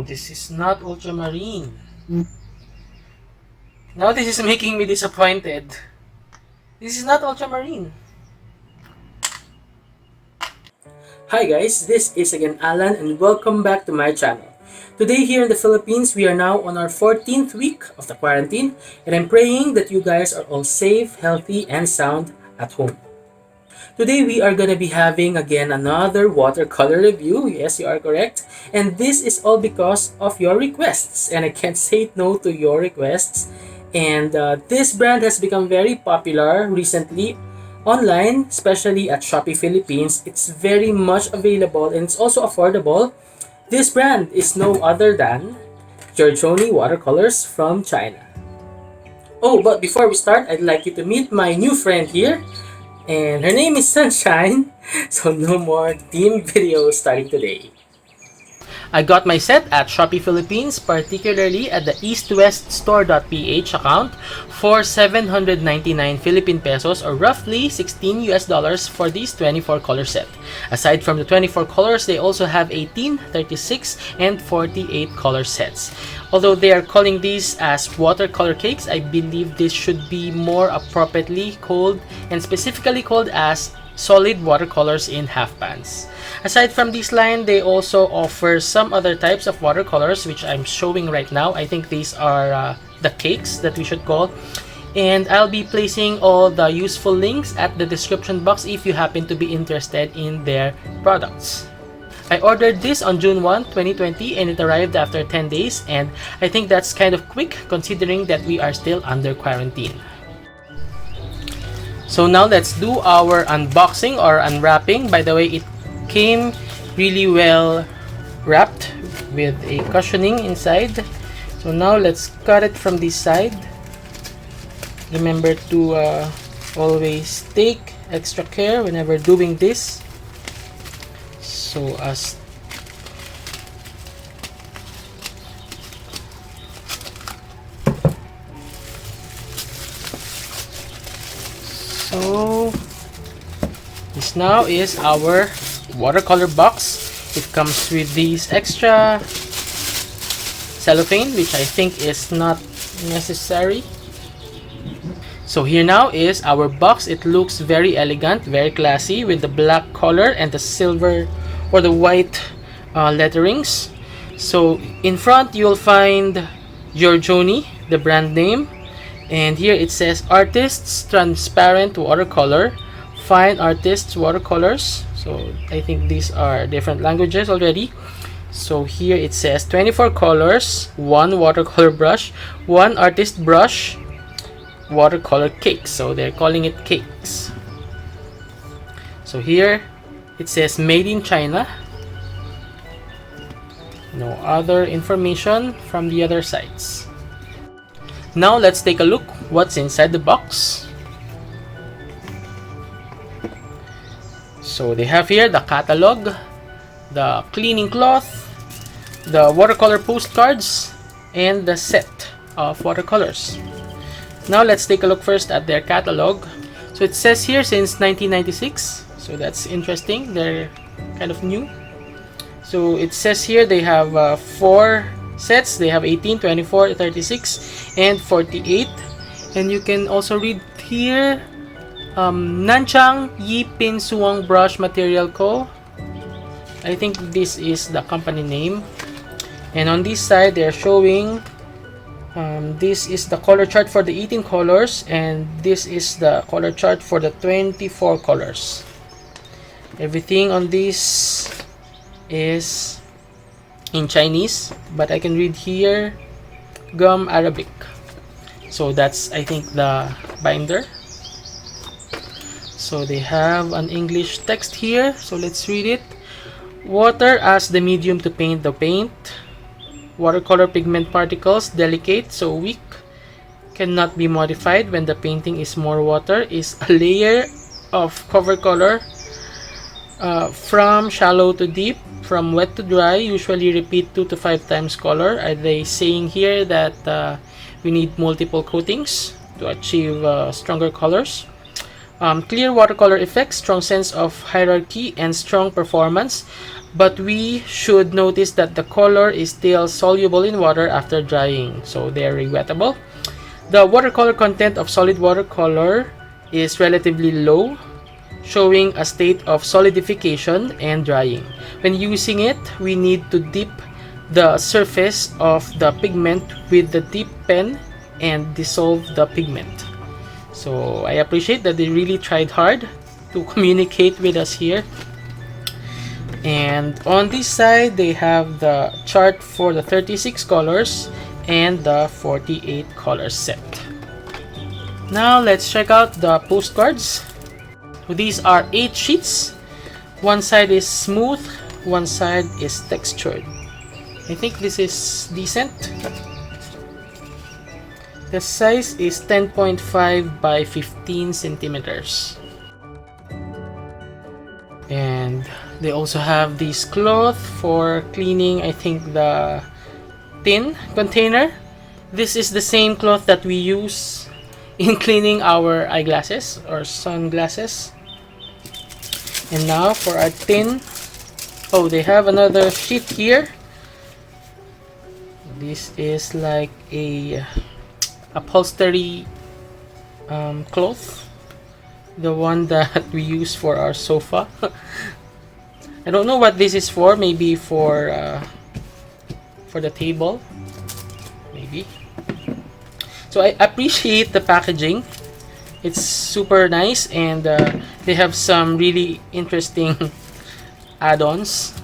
No, this is not ultramarine. Now this is making me disappointed. This is not ultramarine. Hi guys, this is again Allan and welcome back to my channel. Today here in the Philippines, we are now on our 14th week of the quarantine and I'm praying that you guys are all safe, healthy, and sound at home. Today we are going to be having again another watercolor review. Yes, you are correct. And this is all because of your requests and I can't say no to your requests. And this brand has become very popular recently online, especially at Shopee Philippines. It's very much available and it's also affordable. This brand is no other than Giorgione Watercolors from China. Oh, but before we start, I'd like you to meet my new friend here. And her name is Sunshine, so no more team videos starting today. I got my set at Shopee Philippines, particularly at the eastweststore.ph account for 799 Philippine pesos or roughly $16 for this 24 color set. Aside from the 24 colors, they also have 18, 36, and 48 color sets. Although they are calling these as watercolor cakes, I believe this should be more appropriately called and specifically called as solid watercolors in half pans. Aside from this line, they also offer some other types of watercolors which I'm showing right now. I think these are the cakes that we should call. And I'll be placing all the useful links at the description box if you happen to be interested in their products. I ordered this on June 1, 2020 and it arrived after 10 days and I think that's kind of quick considering that we are still under quarantine. So now let's do our unboxing or unwrapping. By the way, it came really well wrapped with a cushioning inside. So now let's cut it from this side. Remember to always take extra care whenever doing this. So this now is our watercolor box. It comes with these extra cellophane, which I think is not necessary. So here now is our box. It looks very elegant, very classy with the black color and the silver or the white letterings. So in front you'll find Giorgione, the brand name, and here it says Artists Transparent Watercolor, Fine Artists Watercolors. So I think these are different languages already. So here it says 24 colors, 1 watercolor brush, 1 artist brush, watercolor cakes. So they're calling it cakes. So here it says made in China. No other information from the other sites. Now let's take a look what's inside the box. So they have here the catalog, the cleaning cloth, the watercolor postcards, and the set of watercolors. Now let's take a look first at their catalog. So it says here since 1996. So that's interesting. They're kind of new. So it says here they have 4 sets. They have 18, 24, 36, and 48. And you can also read here Nanchang Yi Pin Suang Brush Material Co. I think this is the company name. And on this side they're showing this is the color chart for the 18 colors and this is the color chart for the 24 colors. Everything on this is in Chinese, but I can read here Gum Arabic. So that's, I think, the binder. So they have an English text here, so let's read it. Water as the medium to paint the paint. Watercolor pigment particles, delicate, so weak, cannot be modified when the painting is more water, is a layer of cover color from shallow to deep, from wet to dry, usually repeat 2 to 5 times color. Are they saying here that we need multiple coatings to achieve stronger colors? Clear watercolor effect, strong sense of hierarchy, and strong performance. But we should notice that the color is still soluble in water after drying, so they are rewettable. The watercolor content of solid watercolor is relatively low, showing a state of solidification and drying. When using it, we need to dip the surface of the pigment with the dip pen and dissolve the pigment. So I appreciate that they really tried hard to communicate with us here. And on this side, they have the chart for the 36 colors and the 48 color set. Now let's check out the postcards. So these are 8 sheets. One side is smooth, one side is textured. I think this is decent. The size is 10.5 by 15 centimeters. And they also have this cloth for cleaning, I think, the tin container. This is the same cloth that we use in cleaning our eyeglasses or sunglasses. And now for our tin. Oh, they have another sheet here. This is like a upholstery cloth, the one that we use for our sofa. I don't know what this is for. Maybe for the table, maybe. So I appreciate the packaging. It's super nice, and they have some really interesting add-ons.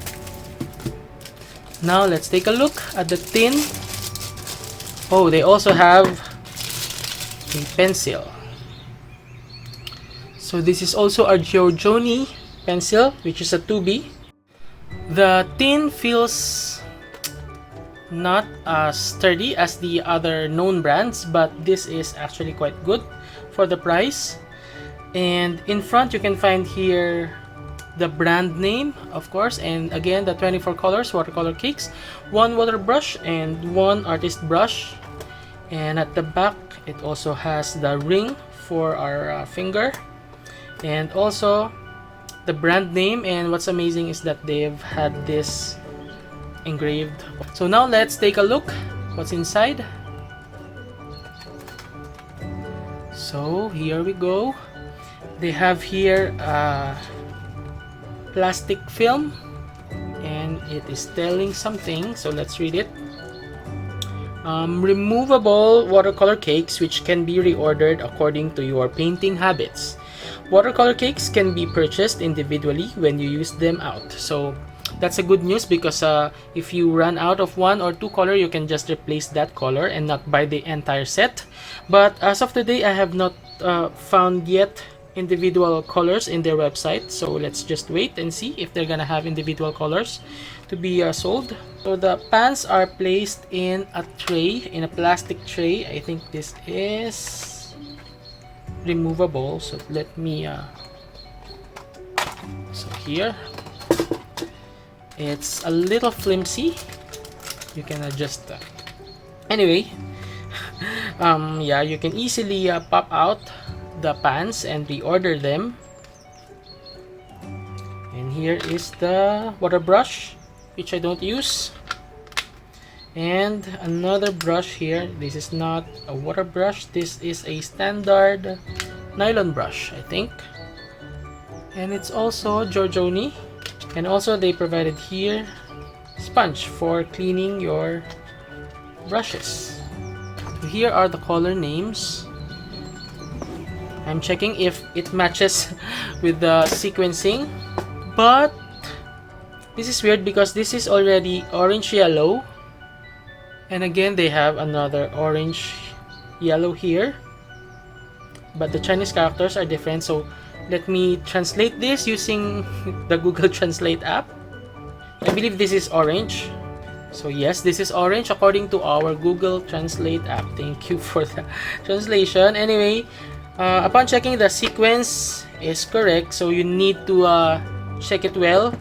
Now let's take a look at the tin. Oh, they also have a pencil. So this is also a Giorgione pencil, which is a 2B. The tin feels not as sturdy as the other known brands, but this is actually quite good for the price. And in front you can find here the brand name, of course, and again the 24 colors watercolor cakes, 1 water brush and 1 artist brush. And at the back it also has the ring for our finger, and also the brand name. And what's amazing is that they've had this engraved. So now let's take a look what's inside. So here we go. They have here plastic film, and it is telling something, so let's read it. Removable watercolor cakes which can be reordered according to your painting habits. Watercolor cakes can be purchased individually when you use them out. So that's a good news, because if you run out of 1 or 2 color, you can just replace that color and not buy the entire set. But as of today, I have not found yet individual colors in their website, so let's just wait and see if they're gonna have individual colors to be sold. So the pans are placed in a tray, in a plastic tray. I think this is removable, so let me so here it's a little flimsy. You can adjust that. Anyway, yeah, you can easily pop out the pans and reorder them. And here is the water brush, which I don't use, and another brush here. This is not a water brush, this is a standard nylon brush, I think, and it's also Giorgione. And also they provided here sponge for cleaning your brushes. Here are the color names. I'm checking if it matches with the sequencing, but this is weird because this is already orange yellow, and again they have another orange yellow here, but the Chinese characters are different. So let me translate this using the Google Translate app. I believe this is orange. So yes, this is orange according to our Google Translate app. Thank you for the translation. Anyway, upon checking, the sequence is correct, so you need to check it well.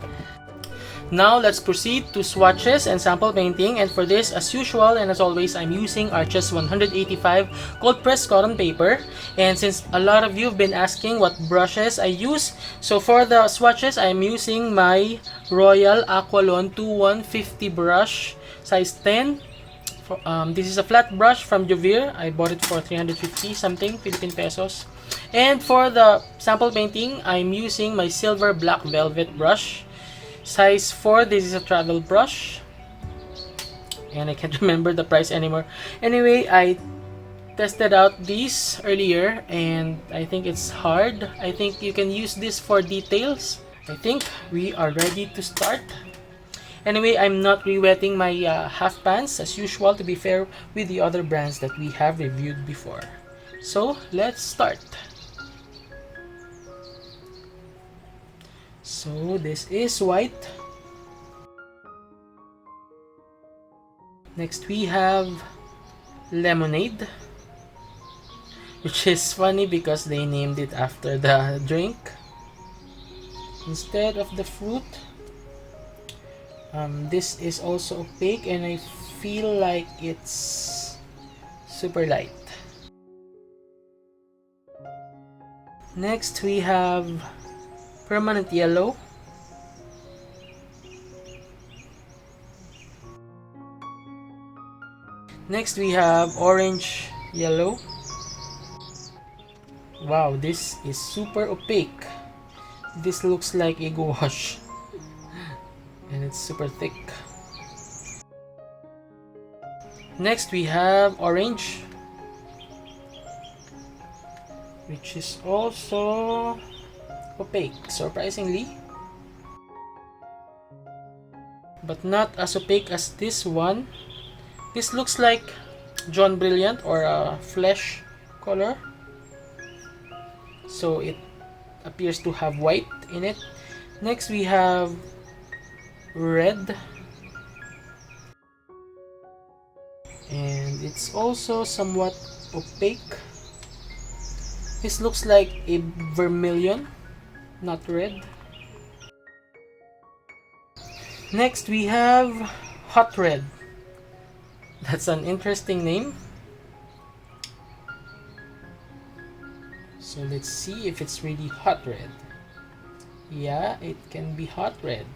Now let's proceed to swatches and sample painting, and for this, as usual and as always, I'm using Arches 185 cold pressed cotton paper. And since a lot of you have been asking what brushes I use, so for the swatches, I'm using my Royal Aqualon 2150 brush, size 10. This is a flat brush from Jovir. I bought it for 350 something Philippine pesos. And for the sample painting, I'm using my silver black velvet brush, size 4. This is a travel brush, and I can't remember the price anymore. Anyway, I tested out these earlier, and I think it's hard. I think you can use this for details. I think we are ready to start. Anyway, I'm not re-wetting my half pans as usual, to be fair with the other brands that we have reviewed before. So let's start. So this is white. Next we have lemonade, which is funny because they named it after the drink instead of the fruit. This is also opaque, and I feel like it's super light. Next we have permanent yellow. Next we have orange yellow. Wow, this is super opaque. This looks like a gouache, and it's super thick. Next we have orange, which is also opaque, surprisingly, but not as opaque as this one. This looks like John Brilliant or a flesh color, so it appears to have white in it. Next we have red, and it's also somewhat opaque. This looks like a vermilion, not red. Next we have hot red. That's an interesting name. So let's see if it's really hot red. Yeah, it can be hot red.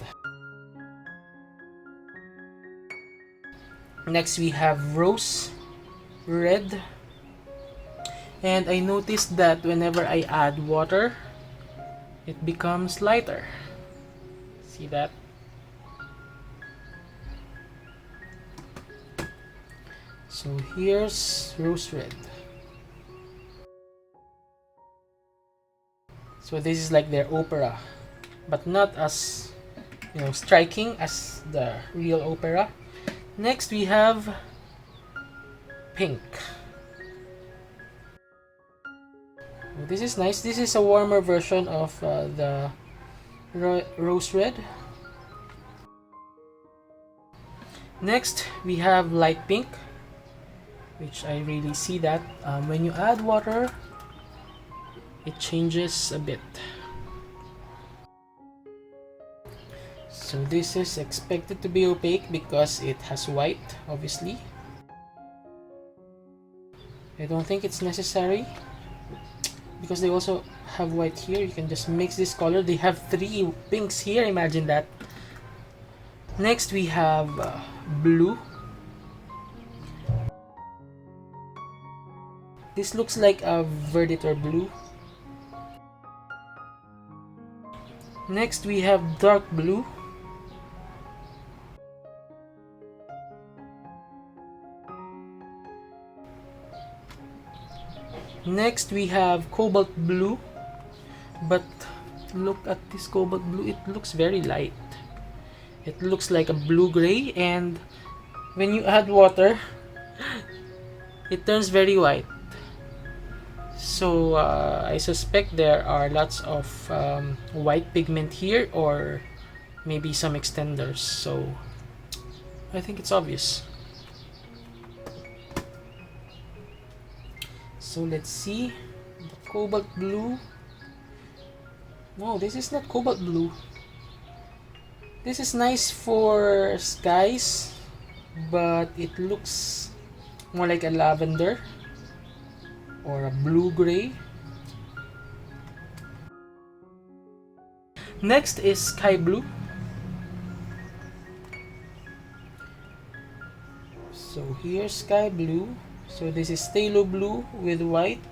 Next we have rose red, and I noticed that whenever I add water, it becomes lighter. See that? So here's rose red. So this is like their opera, but not as, striking as the real opera. Next we have pink. Oh, this is nice. This is a warmer version of the rose red. Next we have light pink, which I really see that when you add water, it changes a bit. So this is expected to be opaque because it has white, obviously. I don't think it's necessary because they also have white here. You can just mix this color. They have 3 pinks here, imagine that. Next we have blue. This looks like a Verditor blue. Next we have dark blue. Next we have cobalt blue, but look at this cobalt blue, it looks very light. It looks like a blue-gray, and when you add water, it turns very white. So I suspect there are lots of white pigment here, or maybe some extenders, so I think it's obvious. So let's see the cobalt blue. No, this is not cobalt blue. This is nice for skies, but it looks more like a lavender or a blue-gray. Next is sky blue. So here's sky blue. So this is phthalo blue with white.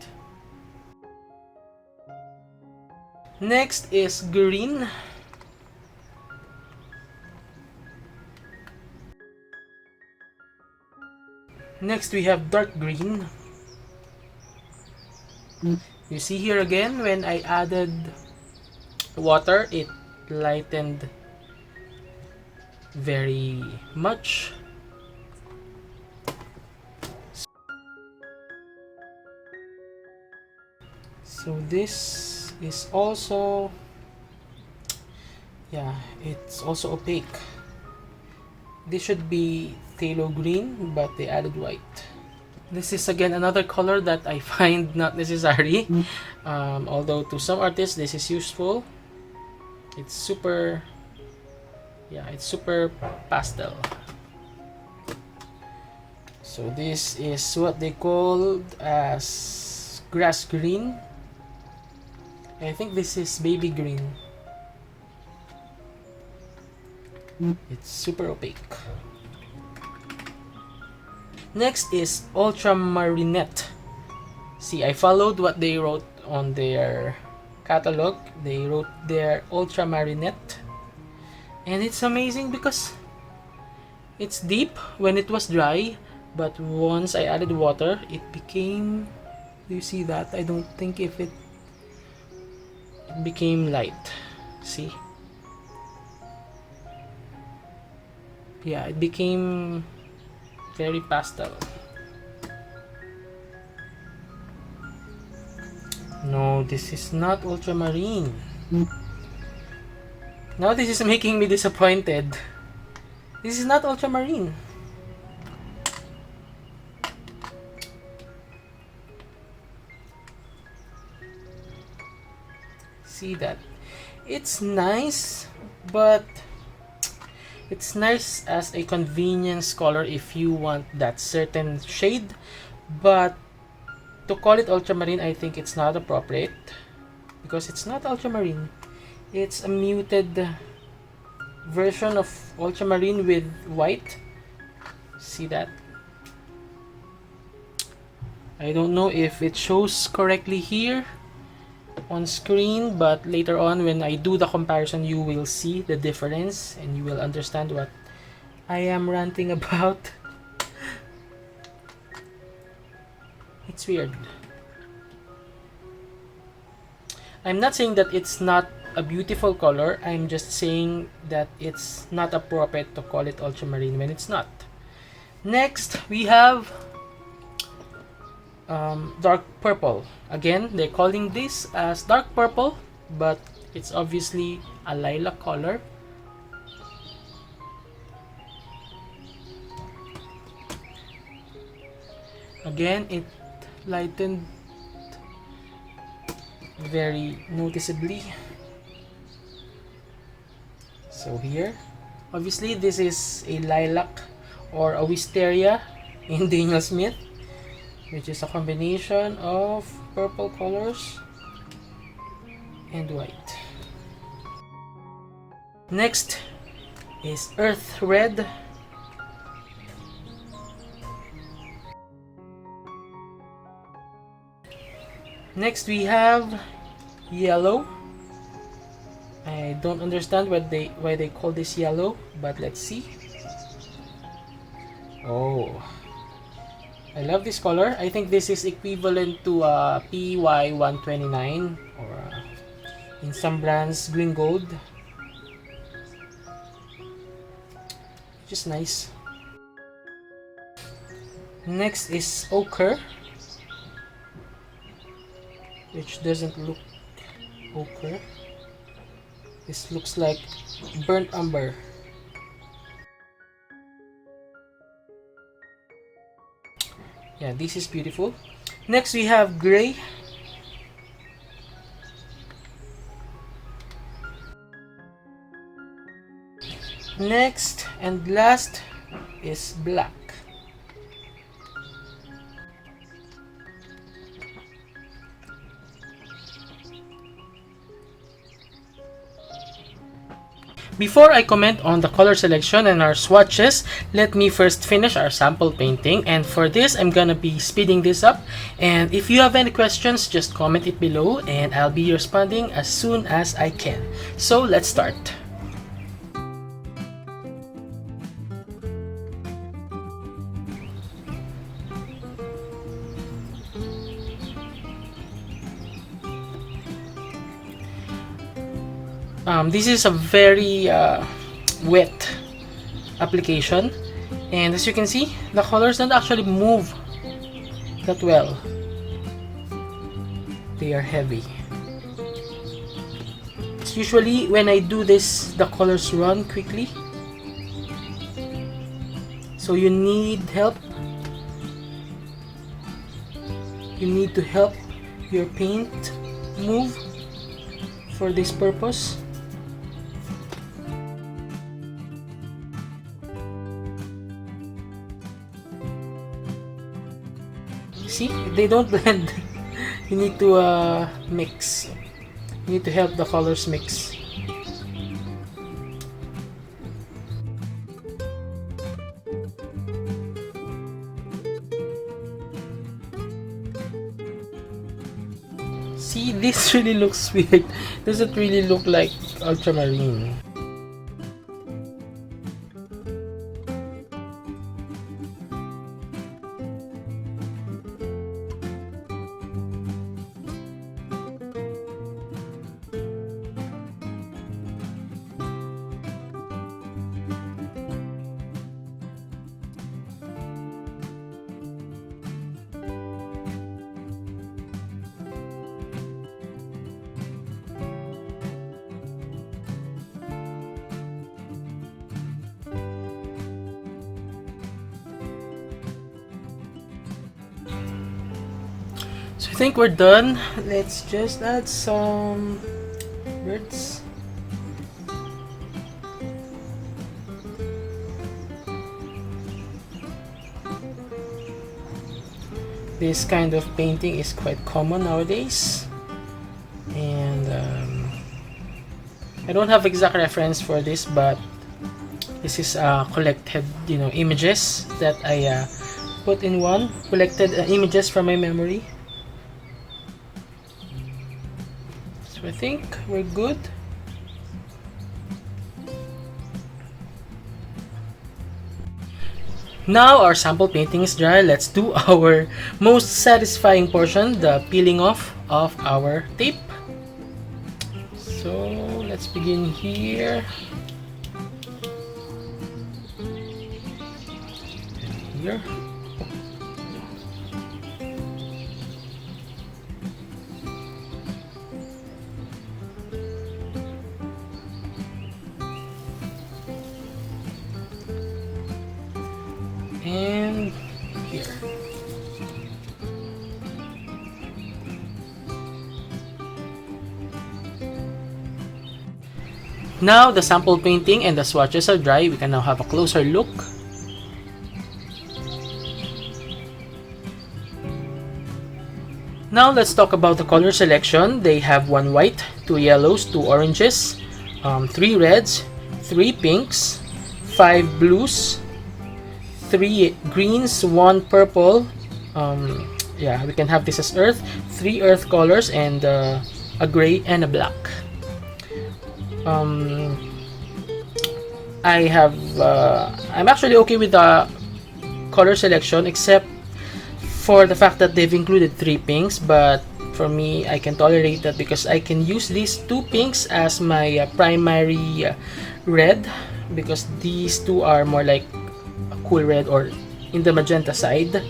Next is green. Next we have dark green. You see here again, when I added water, it lightened very much. So this is also, yeah, it's also opaque. This should be phthalo green, but they added white. This is again another color that I find not necessary. Although to some artists this is useful. It's super, yeah, it's super pastel. So this is what they called as grass green. I think this is baby green. It's super opaque. Next is ultramarinette. See, I followed what they wrote on their catalog. They wrote their ultramarinette, and it's amazing because it's deep when it was dry, but once I added water, it became, do you see that? I don't think if it became light. See? Yeah, it became very pastel. No, this is not ultramarine. Now this is making me disappointed. This is not ultramarine. See that? It's nice, but it's nice as a convenience color if you want that certain shade, but to call it ultramarine, I think it's not appropriate because it's not ultramarine. It's a muted version of ultramarine with white. See that? I don't know if it shows correctly here on screen, but later on when I do the comparison, you will see the difference and you will understand what I am ranting about. It's weird. I'm not saying that it's not a beautiful color. I'm just saying that it's not appropriate to call it ultramarine when it's not. Next, we have dark purple. Again, they're calling this as dark purple, but it's obviously a lilac color. Again, it lightened very noticeably. So here, obviously this is a lilac or a wisteria in Daniel Smith, which is a combination of purple colors and white. Next is earth red. Next we have yellow. I don't understand why they call this yellow, but let's see. Oh, I love this color. I think this is equivalent to PY129 or in some brands green gold. Just nice. Next is ochre, which doesn't look ochre. This looks like burnt umber. Yeah, this is beautiful. Next we have gray. Next and last is black. Before I comment on the color selection and our swatches, let me first finish our sample painting, and for this I'm gonna be speeding this up, and if you have any questions, just comment it below and I'll be responding as soon as I can. So let's start. This is a very wet application, and as you can see, the colors don't actually move that well. They are heavy. Usually when I do this, the colors run quickly, so you need help. You need to help your paint move for this purpose. See, they don't blend. You need to mix. You need to help the colors mix. See, this really looks weird. Does it really look like ultramarine? So I think we're done. Let's just add some birds. This kind of painting is quite common nowadays, and I don't have exact reference for this, but this is collected, images that I put in one. Collected images from my memory. So I think we're good. Now our sample painting is dry. Let's do our most satisfying portion, the peeling off of our tape. So let's begin here. And here. And here. Now the sample painting and the swatches are dry. We can now have a closer look. Now let's talk about the color selection. They have 1 white, 2 yellows, 2 oranges, 3 reds, 3 pinks, 5 blues, 3 greens, 1 purple. Yeah, we can have this as earth, 3 earth colors, and a gray and a black. I'm actually okay with the color selection, except for the fact that they've included 3 pinks, but for me, I can tolerate that because I can use these 2 pinks as my primary red, because these 2 are more like cool red or in the magenta side.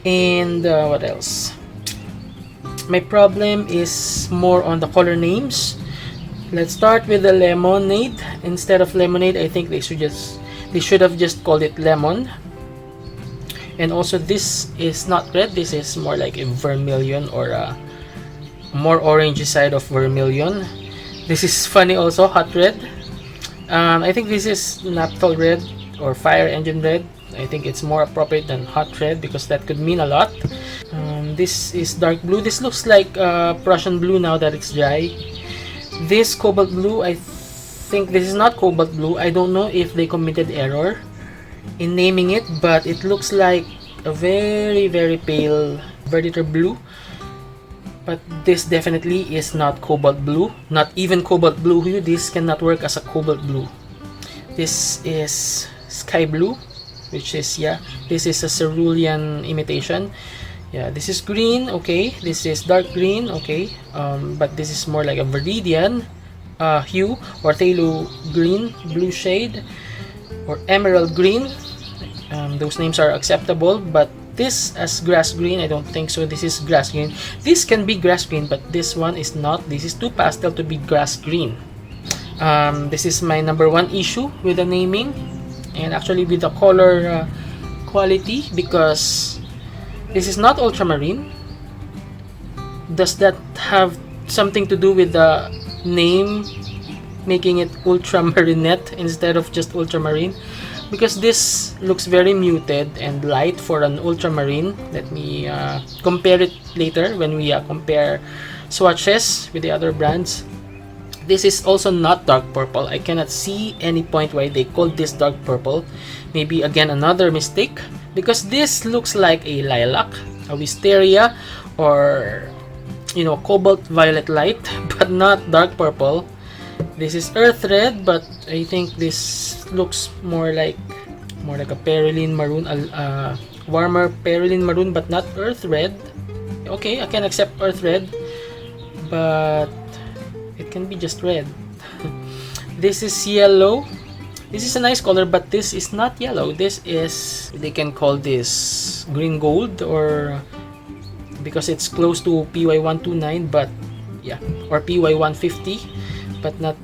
And what else? My problem is more on the color names. Let's start with the lemonade. Instead of lemonade, I think they should have just called it lemon. And also, this is not red. This is more like a vermilion, or a more orangey side of vermilion. This is funny also, hot red. I think this is naphtha red or fire engine red. I think it's more appropriate than hot red because that could mean a lot. This is dark blue. This looks like Prussian blue now that it's dry. This cobalt blue, I think this is not cobalt blue. I don't know if they committed error in naming it, but it looks like a very pale verditor blue. But this definitely is not cobalt blue, not even cobalt blue hue. This cannot work as a cobalt blue. This is sky blue, which is, yeah, this is a cerulean imitation. Yeah, this is green, okay. This is dark green, okay. But this is more like a viridian hue, or phthalo green, blue shade, or emerald green. Those names are acceptable, but this as grass green, I don't think so. This is grass green. This can be grass green, but this one is not. This is too pastel to be grass green. This is my number one issue with the naming, and actually with the color quality, because this is not ultramarine. Does that have something to do with the name making it ultramarinette instead of just ultramarine? Because this looks very muted and light for an ultramarine. Let me compare it later when we compare swatches with the other brands. This is also not dark purple. I cannot see any point why they called this dark purple. Maybe again another mistake, because this looks like a lilac, a wisteria, or cobalt violet light, but not dark purple. This is earth red, but I think this looks more like a perylene maroon, warmer perylene maroon, but not earth red. Okay, I can accept earth red, but it can be just red. This is yellow. This is a nice color, but this is not yellow. This is, they can call this green gold, or because it's close to PY129, but yeah, or PY150, but not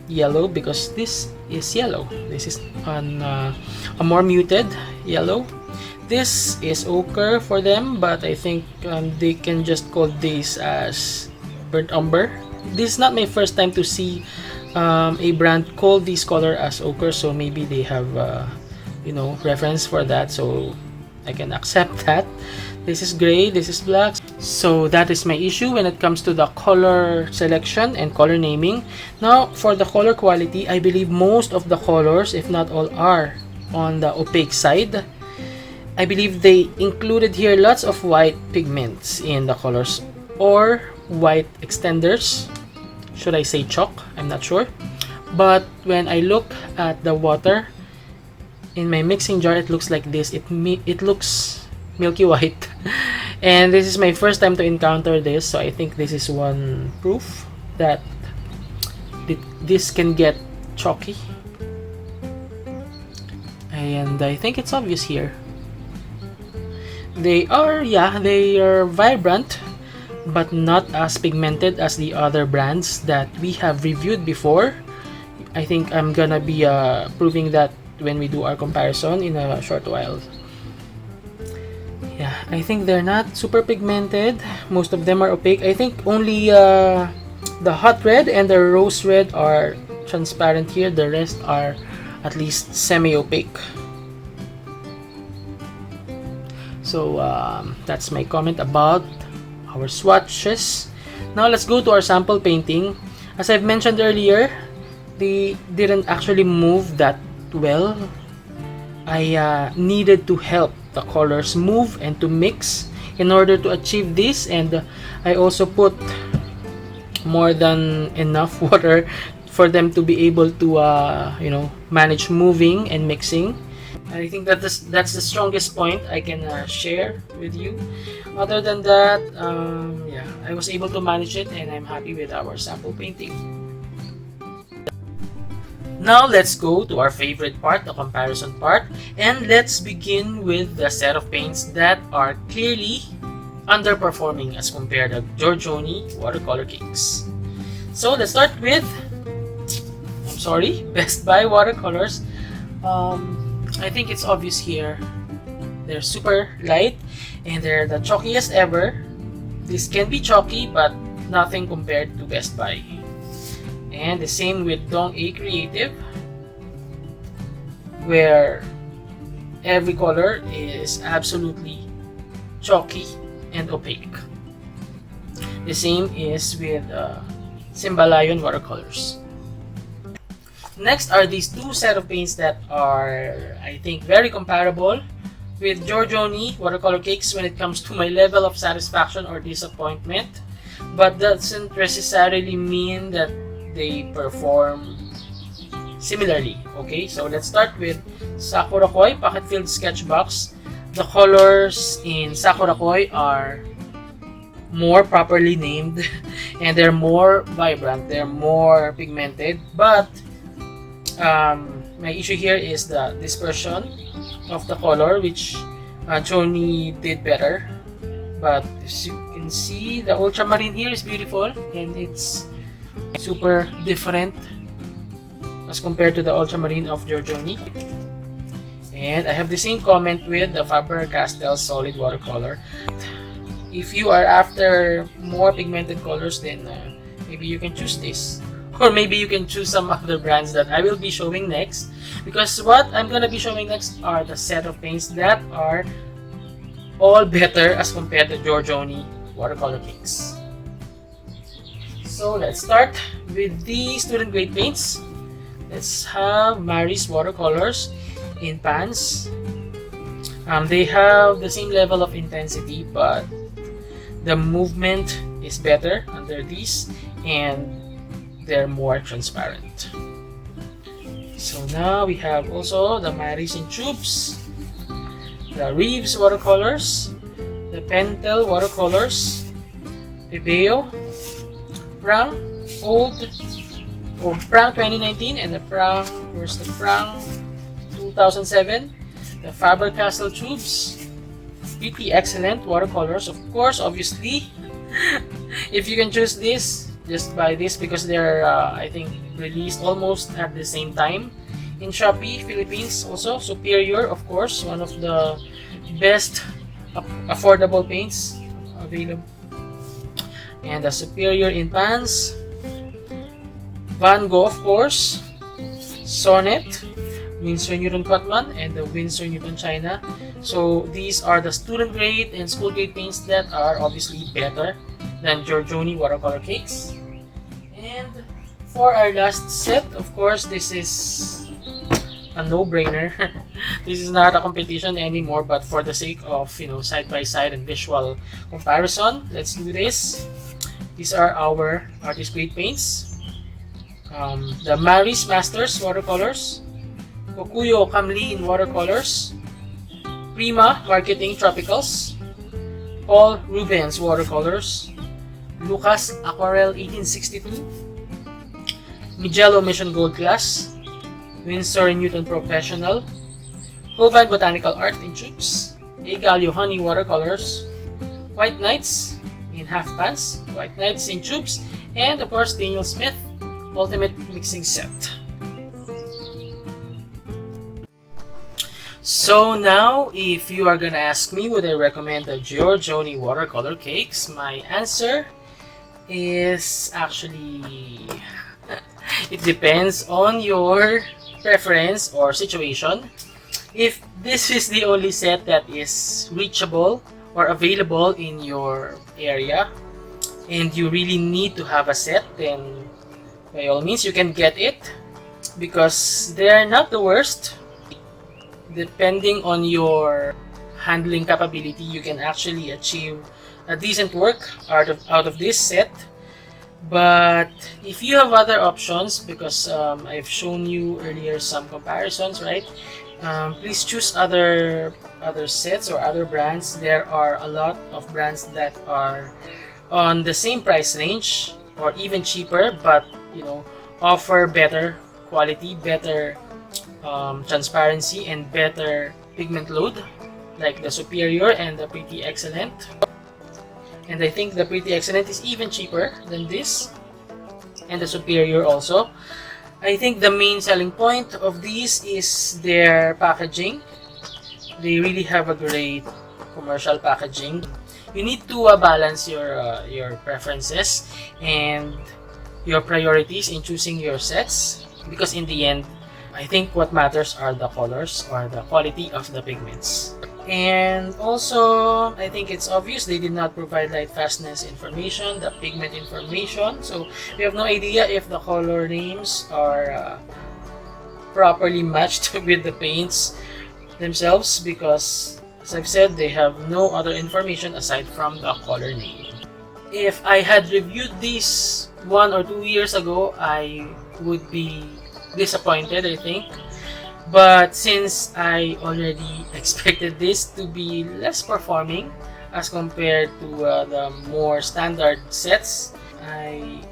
yellow, because this is yellow. This is a more muted yellow. This is ochre for them, but I think they can just call this as burnt umber. This is not my first time to see a brand call this color as ochre, so maybe they have reference for that, so I can accept that. This is gray, this is black. So that is my issue when it comes to the color selection and color naming. Now for the color quality, I believe most of the colors, if not all, are on the opaque side. I believe they included here lots of white pigments in the colors, or white extenders. Should I say chalk? I'm not sure. But when I look at the water in my mixing jar, it looks like this. It looks milky white. And this is my first time to encounter this, so I think this is one proof that this can get chalky. And I think it's obvious here. They are vibrant, but not as pigmented as the other brands that we have reviewed before. I think I'm gonna be proving that when we do our comparison in a short while. Yeah, I think they're not super pigmented. Most of them are opaque. I think only the hot red and the rose red are transparent here. The rest are at least semi-opaque. So that's my comment about our swatches. Now let's go to our sample painting. As I've mentioned earlier, they didn't actually move that well. I needed to help the colors move and to mix in order to achieve this, and I also put more than enough water for them to be able to manage moving and mixing. I think that that's the strongest point I can share with you. Other than that, yeah, I was able to manage it, and I'm happy with our sample painting. Now let's go to our favorite part, the comparison part, and let's begin with the set of paints that are clearly underperforming as compared to Giorgione Watercolor Cakes. So let's start with, Best Buy Watercolors. I think it's obvious here. They're super light and they're the chalkiest ever. This can be chalky, but nothing compared to Best Buy. And the same with Dong A Creative. where every color is absolutely chalky and opaque. The same is with Symbalayon watercolors. Next are these two set of paints that are, I think, very comparable with Giorgione watercolor cakes when it comes to my level of satisfaction or disappointment, but doesn't necessarily mean that they perform similarly. Okay, so let's start with Sakura Koi pocket-filled sketch box. The colors in Sakura Koi are more properly named and they're more vibrant, they're more pigmented, but my issue here is the dispersion of the color, which Johnny did better. But as you can see, the ultramarine here is beautiful and it's super different as compared to the ultramarine of Giorgione. And I have the same comment with the Faber-Castell solid watercolor. If you are after more pigmented colors, then maybe you can choose this. Or maybe you can choose some other brands that I will be showing next. Because what I'm going to be showing next are the set of paints that are all better as compared to Giorgione watercolor cakes. So let's start with the student grade paints. Let's have Mary's watercolors in pans. They have the same level of intensity, but the movement is better under these and they're more transparent. So now we have also the Mary's in tubes, the Reeves watercolors, the Pentel watercolors, Pebeo, Prang Old or Prang 2019, and the Prang, where's the Prang 2007, the Faber-Castell tubes, Pretty Excellent watercolors, of course, obviously. If you can choose this, just buy this because they're I think released almost at the same time in Shopee Philippines. Also Superior, of course, one of the best affordable paints available, and the Superior in pans, Van Gogh, of course, Sonnet, Winsor Newton Cotman, and the Winsor Newton China. So these are the student grade and school grade paints that are obviously better than Giorgione watercolor cakes. And for our last set, of course, this is a no-brainer. This is not a competition anymore, but for the sake of, you know, side-by-side and visual comparison, let's do this. These are our artist grade paints. The Mary's Masters watercolors, Kokuyo Kamli watercolors, Prima Marketing Tropicals, Paul Rubens watercolors, Lucas Aquarel 1862, Mijello Mission Gold Class, Winsor Newton Professional, Hovan Botanical Art in tubes, Egalio Honey watercolors, White Knights in half pans, White Knights in tubes, and of course Daniel Smith Ultimate Mixing Set. So now, if you are gonna ask me would I recommend the Giorgione watercolor cakes, my answer is actually it depends on your preference or situation. If this is the only set that is reachable or available in your area and you really need to have a set, then by all means you can get it because they're not the worst. Depending on your handling capability, you can actually achieve a decent work out of this set. But if you have other options, because I've shown you earlier some comparisons, right? Please choose other sets or other brands. There are a lot of brands that are on the same price range or even cheaper, but you know, offer better quality, better transparency, and better pigment load, like the Superior and the Pretty Excellent. And I think the Pretty Excellent is even cheaper than this, and the Superior also. I think the main selling point of these is their packaging. They really have a great commercial packaging. You need to balance your preferences and your priorities in choosing your sets, because in the end, I think what matters are the colors or the quality of the pigments. And also, I think it's obvious they did not provide light fastness information, the pigment information. So we have no idea if the color names are properly matched with the paints themselves, because as I've said, they have no other information aside from the color name. If I had reviewed these 1 or 2 years ago, I would be disappointed, I think. But since I already expected this to be less performing as compared to the more standard sets, I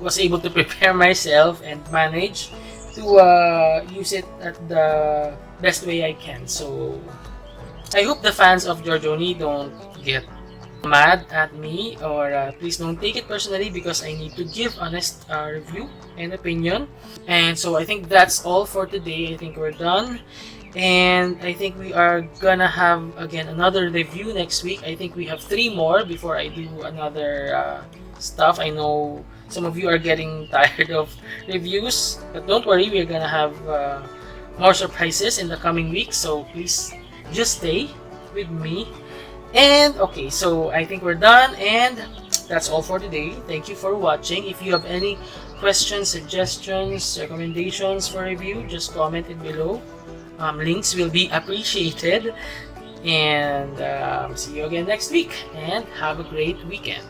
was able to prepare myself and manage to use it at the best way I can. So I hope the fans of Giorgione don't get mad at me, or please don't take it personally, because I need to give honest review and opinion. And so I think that's all for today. I think we're done, and I think we are gonna have again another review next week. I think we have 3 more before I do another stuff. I know some of you are getting tired of reviews, but don't worry, we're gonna have more surprises in the coming weeks, so please just stay with me. And okay, so I think we're done, and that's all for today. Thank you for watching. If you have any questions, suggestions, recommendations for review, just comment it below. Links will be appreciated. And see you again next week, and have a great weekend.